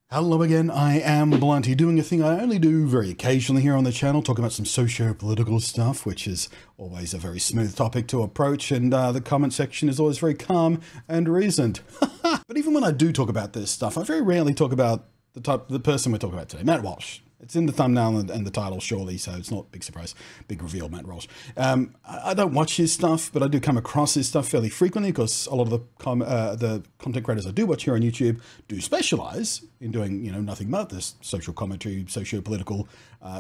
Hello again, I am Blunty, doing a thing I only do very occasionally here on the channel, talking about some socio-political stuff, which is always a very smooth topic to approach, and the comment section is always very calm and reasoned. But even when I do talk about this stuff, I very rarely talk about the person we're talking about today, Matt Walsh. It's in the thumbnail and the title, surely, so it's not a big surprise. Big reveal, Matt Walsh. I don't watch his stuff, but I do come across his stuff fairly frequently because a lot of the content creators I do watch here on YouTube do specialize in doing, nothing but this social commentary, socio-political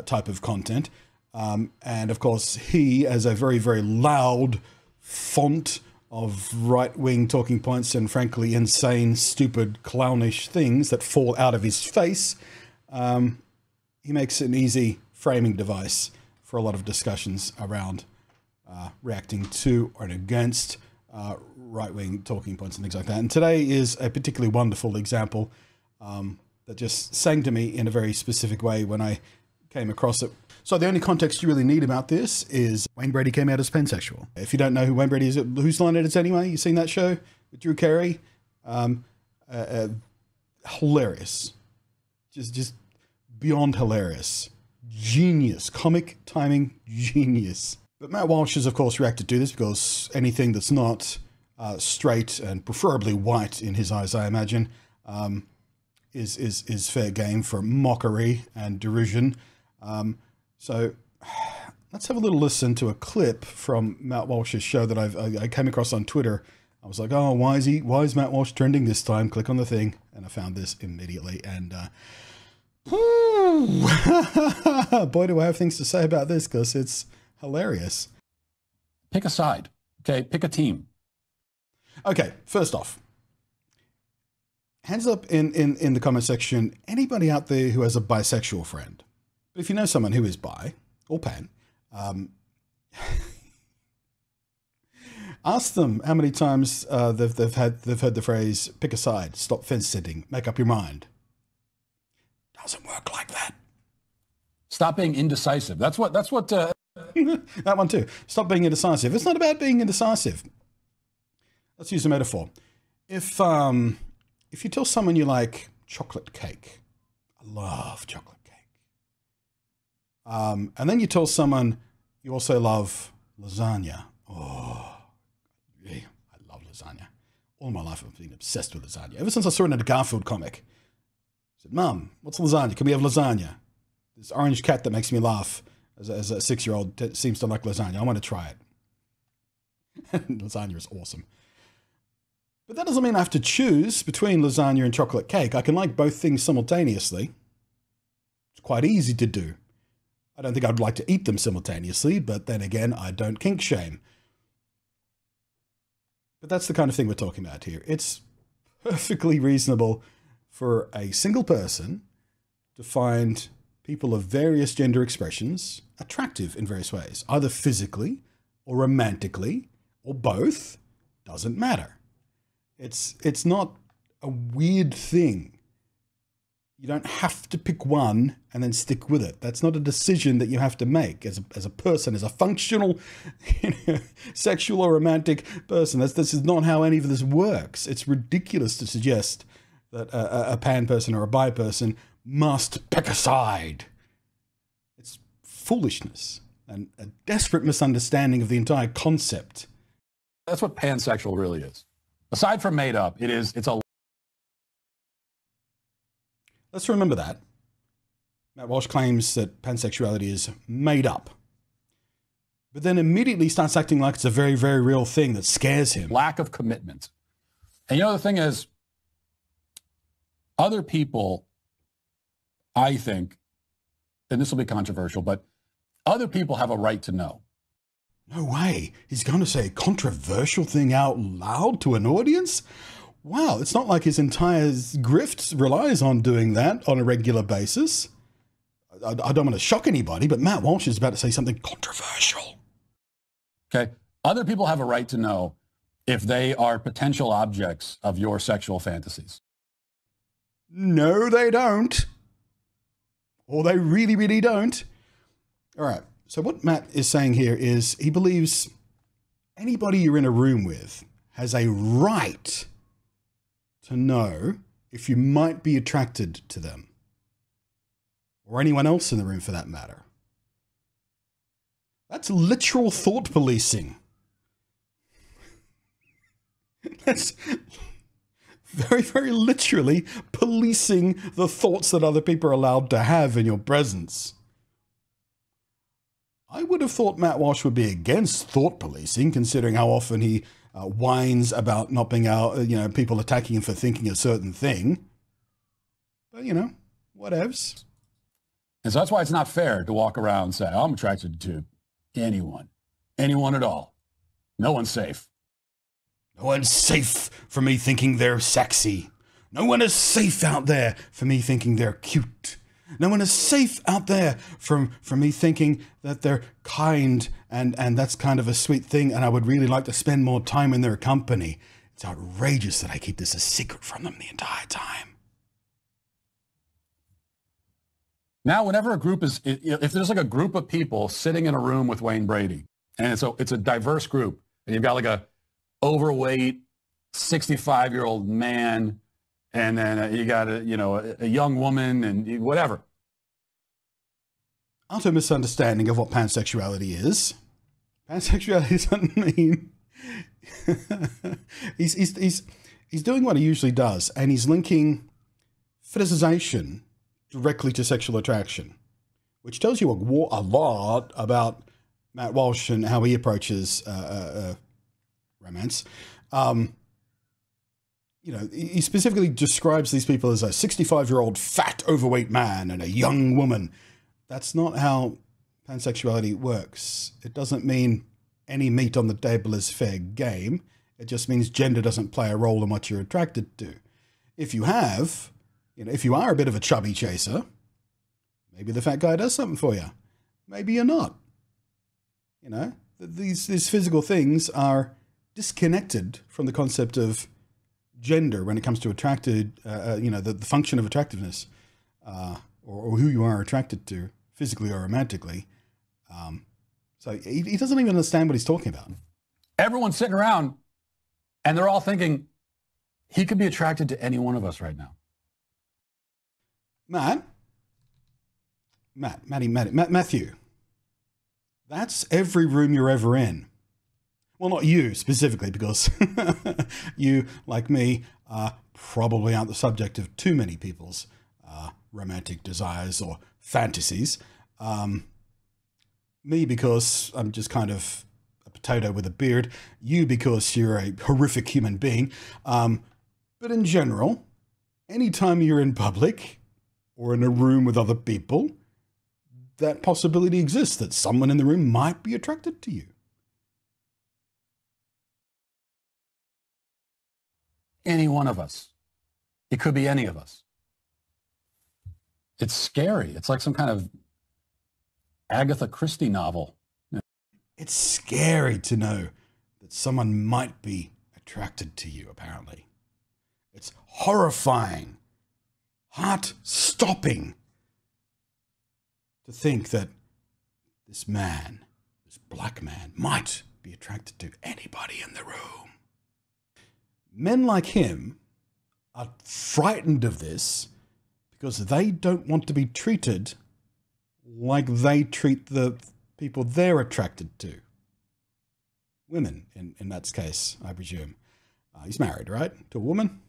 type of content. And of course, he, as a very, very loud font of right-wing talking points and frankly insane, stupid, clownish things that fall out of his face, he makes an easy framing device for a lot of discussions around reacting to or against right-wing talking points and things like that. And today is a particularly wonderful example that just sang to me in a very specific way when I came across it. So the only context you really need about this is Wayne Brady came out as pansexual. If you don't know who Wayne Brady is, Whose Line It Is Anyway? You seen that show with Drew Carey? Hilarious. Just beyond hilarious. Genius. Comic timing genius. But Matt Walsh has, of course, reacted to this because anything that's not straight and preferably white in his eyes, I imagine, is fair game for mockery and derision. So let's have a little listen to a clip from Matt Walsh's show that I came across on Twitter. I was like, oh, why is Matt Walsh trending this time? Click on the thing, and I found this immediately. And boy, do I have things to say about this because it's hilarious. Pick a side, okay? Pick a team. Okay, first off, hands up in the comment section, anybody out there who has a bisexual friend. But if you know someone who is bi or pan, ask them how many times they've heard the phrase "pick a side, stop fence sitting, make up your mind." Doesn't work like that. Stop being indecisive. That's what. That one too. Stop being indecisive. It's not about being indecisive. Let's use a metaphor. If you tell someone you like chocolate cake, I love chocolate cake. And then you tell someone you also love lasagna. Oh, yeah, I love lasagna. All my life I've been obsessed with lasagna. Ever since I saw it in a Garfield comic. I said, Mum, what's lasagna? Can we have lasagna? This orange cat that makes me laugh as a 6-year-old seems to like lasagna. I want to try it. Lasagna is awesome. But that doesn't mean I have to choose between lasagna and chocolate cake. I can like both things simultaneously. It's quite easy to do. I don't think I'd like to eat them simultaneously, but then again, I don't kink shame. But that's the kind of thing we're talking about here. It's perfectly reasonable for a single person to find people of various gender expressions attractive in various ways, either physically or romantically or both, doesn't matter. It's not a weird thing. You don't have to pick one and then stick with it. That's not a decision that you have to make as a person, as a functional, sexual or romantic person. This is not how any of this works. It's ridiculous to suggest that a pan person or a bi person must pick a side. It's foolishness and a desperate misunderstanding of the entire concept. That's what pansexual really is. Aside from made up, it's a... Let's remember that. Matt Walsh claims that pansexuality is made up, but then immediately starts acting like it's a very, very real thing that scares him. Lack of commitment. And the thing is, other people, I think, and this will be controversial, but other people have a right to know. No way. He's going to say a controversial thing out loud to an audience? Wow, it's not like his entire grift relies on doing that on a regular basis. I don't want to shock anybody, but Matt Walsh is about to say something controversial. Okay. Other people have a right to know if they are potential objects of your sexual fantasies. No, they don't. Or they really, really don't. All right. So what Matt is saying here is he believes anybody you're in a room with has a right to know if you might be attracted to them, or anyone else in the room for that matter. That's literal thought policing. That's very, very literally policing the thoughts that other people are allowed to have in your presence. I would have thought Matt Walsh would be against thought policing, considering how often he whines about not being out, people attacking him for thinking a certain thing. But, whatevs. And so that's why it's not fair to walk around and say, I'm attracted to anyone at all. No one's safe. No one's safe for me thinking they're sexy. No one is safe out there for me thinking they're cute. No one is safe out there from me thinking that they're kind and that's kind of a sweet thing and I would really like to spend more time in their company. It's outrageous that I keep this a secret from them the entire time. Now, whenever a group if there's like a group of people sitting in a room with Wayne Brady, and it's a diverse group, and you've got like a overweight 65-year-old man, and then you got a young woman and whatever. Utter misunderstanding of what pansexuality is. Pansexuality doesn't mean he's doing what he usually does, and he's linking fetishization directly to sexual attraction, which tells you a lot about Matt Walsh and how he approaches romance. He specifically describes these people as a 65-year-old fat, overweight man and a young woman. That's not how pansexuality works. It doesn't mean any meat on the table is fair game. It just means gender doesn't play a role in what you're attracted to. If you have, if you are a bit of a chubby chaser, maybe the fat guy does something for you. Maybe you're not. These physical things are disconnected from the concept of gender when it comes to the function of attractiveness, or who you are attracted to, physically or romantically. So he doesn't even understand what he's talking about. Everyone's sitting around, and they're all thinking, he could be attracted to any one of us right now. Matthew, that's every room you're ever in. Well, not you specifically, because you, like me, probably aren't the subject of too many people's romantic desires or fantasies. Me, because I'm just kind of a potato with a beard. You, because you're a horrific human being. But in general, anytime you're in public or in a room with other people, that possibility exists that someone in the room might be attracted to you. Any one of us. It could be any of us. It's scary. It's like some kind of Agatha Christie novel. It's scary to know that someone might be attracted to you, apparently. It's horrifying, heart-stopping to think that this black man, might be attracted to anybody in the room. Men like him are frightened of this because they don't want to be treated like they treat the people they're attracted to. Women, in that case, I presume. He's married, right? To a woman?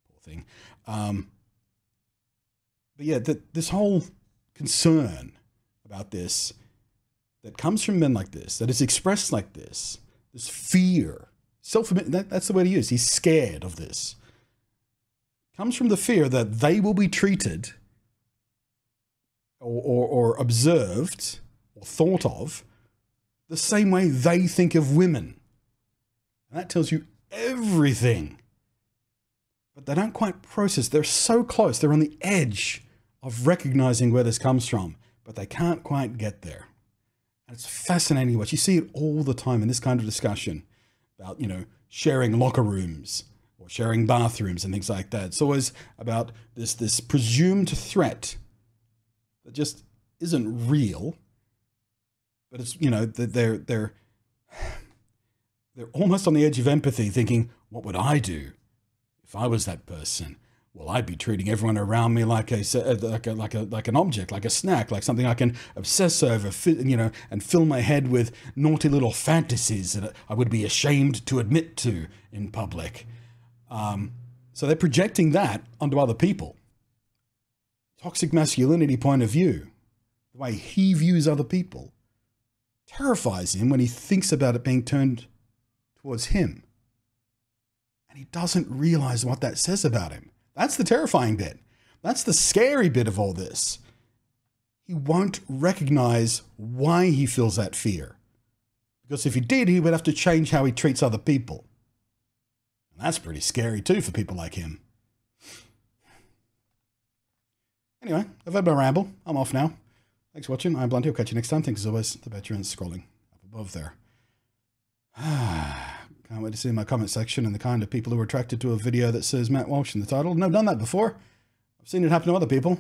Poor thing. But yeah, this whole concern about this that comes from men like this, that is expressed like this fear, that's the word he used. He's scared of this. Comes from the fear that they will be treated or observed or thought of the same way they think of women. And that tells you everything. But they don't quite process. They're so close. They're on the edge of recognizing where this comes from, but they can't quite get there. And it's fascinating to watch. You see it all the time in this kind of discussion about, sharing locker rooms or sharing bathrooms and things like that. It's always about this presumed threat that just isn't real, but it's, they're almost on the edge of empathy, thinking, what would I do if I was that person? well, I'd be treating everyone around me like an object, like a snack, like something I can obsess over, and fill my head with naughty little fantasies that I would be ashamed to admit to in public. So they're projecting that onto other people. Toxic masculinity point of view, the way he views other people, terrifies him when he thinks about it being turned towards him. And he doesn't realize what that says about him. That's the terrifying bit. That's the scary bit of all this. He won't recognize why he feels that fear. Because if he did, he would have to change how he treats other people. And that's pretty scary too for people like him. Anyway, I've had my ramble. I'm off now. Thanks for watching. I'm Blunt. I'll catch you next time. Thanks as always. The veterans scrolling up above there. Can't wait to see my comment section and the kind of people who are attracted to a video that says Matt Walsh in the title. And I've done that before. I've seen it happen to other people.